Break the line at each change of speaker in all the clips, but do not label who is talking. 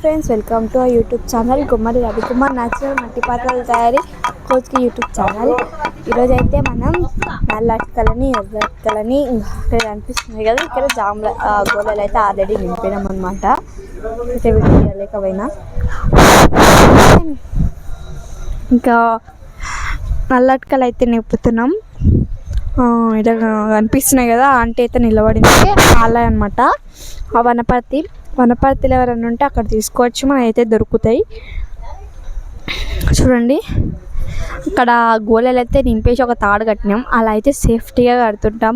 Friends, welcome to YouTube channel Kumari Ravikumar natural మట్టి పాత్రల తయారీ కోచ్కి యూట్యూబ్ ఛానల్. ఈరోజు అయితే మనం నల్ల అటుకలని ఎర్ర అటుకలని ఇక్కడ కనిపిస్తున్నాయి కదా, ఇక్కడ జాముల గోళాలు అయితే ఆల్రెడీ నింపినాం అనమాట. అయితే వీడియో లేకపోయినా ఇంకా నల్ల అటుకలు అయితే నింపుతున్నాం. ఇలా కనిపిస్తున్నాయి కదా, అంటే అయితే నిలబడింది అలా అనమాట. ఆ వనపర్తిలో ఎవరైనా ఉంటే అక్కడ తీసుకోవచ్చు, మనకి అయితే దొరుకుతాయి. చూడండి, ఇక్కడ గోళాలు అయితే నింపేసి ఒక తాడు కట్టినాం. అలా అయితే సేఫ్టీగా కడుతుంటాం.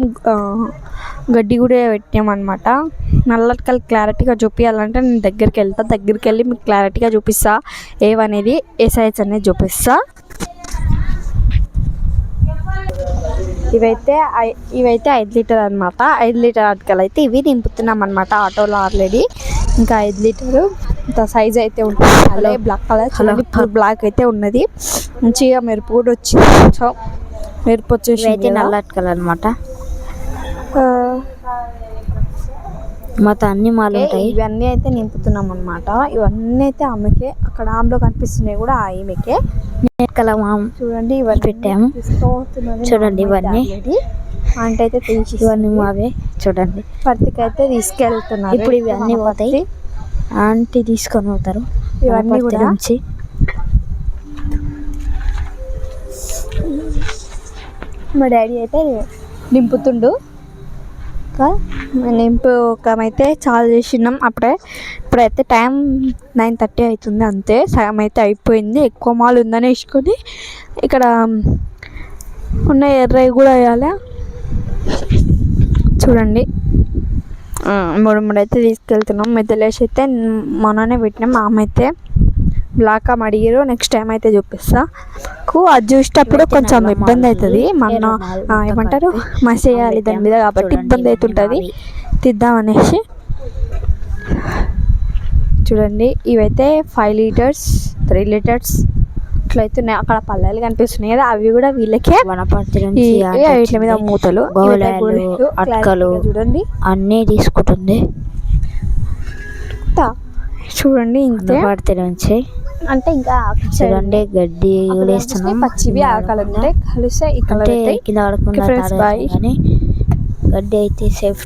గడ్డి కూడా పెట్టినాం అనమాట. నల్లటికలు క్లారిటీగా చూపించాలంటే నేను దగ్గరికి వెళ్ళి మీకు క్లారిటీగా చూపిస్తా. ఏవనేది ఏ సైజ్ అనేది చూపిస్తా. ఇవైతే 5 లీటర్ అనమాట. 5 లీటర్ అటుకలు అయితే ఇవి నింపుతున్నాం అనమాట ఆటోలో ఆల్రెడీ. ఇంకా 5 లీటరు ఇంత సైజ్ అయితే ఉంటుంది. అలాగే బ్లాక్ కలర్ ఇప్పుడు బ్లాక్ అయితే ఉన్నది. మంచిగా మెరుపు కూడా వచ్చింది, కొంచెం మెరుపు వచ్చేసి
అయితే నల్ల అటుకలు అనమాట. మొత్తం అన్ని మాలు ఉంటాయి.
ఇవన్నీ అయితే నింపుతున్నాం అనమాట. ఇవన్నీ అయితే ఆమెకే, అక్కడ ఆమెలో కనిపిస్తున్నాయి కూడా ఆమెకే.
చూడండి ఇవన్నీ పెట్టాము. చూడండి ఇవన్నీ
అంటే అయితే
ఇవన్నీ మావే. చూడండి
పర్తికి అయితే తీసుకెళ్తున్నారు.
ఇప్పుడు ఇవన్నీ పోతాయి, ఆంటీ తీసుకొని పోతారు
ఇవన్నీ కూడా
నుంచి.
మా డాడీ అయితే నింపుతుండు. నింపుకమైతే చాలా చేసినాం అప్పుడే. ఇప్పుడైతే టైం 9:30 అవుతుంది, అంతే. సగం అయితే అయిపోయింది. ఎక్కువ మాలు ఉందని వేసుకొని ఇక్కడ ఉన్న ఎర్రవి కూడా వేయాలి. చూడండి, మూడు అయితే తీసుకెళ్తున్నాం. మెద్దలేసి అయితే మొన్ననే పెట్టినాం. ఆమె అయితే బ్లాక్ అడిగారు. నెక్స్ట్ టైం అయితే చూపిస్తా. అది చూసేటప్పుడు కొంచెం ఇబ్బంది అవుతుంది. మన ఏమంటారు మసేయాలి దాని మీద, కాబట్టి ఇబ్బంది అవుతుంటుంది తీద్దామనేసి. చూడండి, ఇవైతే 5 లీటర్స్ 3 లీటర్స్ ఇట్లా అవుతున్నాయి. అక్కడ పల్లెలు కనిపిస్తున్నాయి కదా, అవి కూడా వీళ్ళకే. ఇట్ల మీద మూతలు,
అటుకలు చూడండి అన్నీ తీసుకుంటుంది.
చూడండి ఇంతే
నుంచి
అంటే ఇంకా
చూడండి గడ్డి వేస్తున్నాం.
పచ్చివి ఆకలి కలిస్తే
కింద పడకుండా గడ్డి అయితే సేఫ్.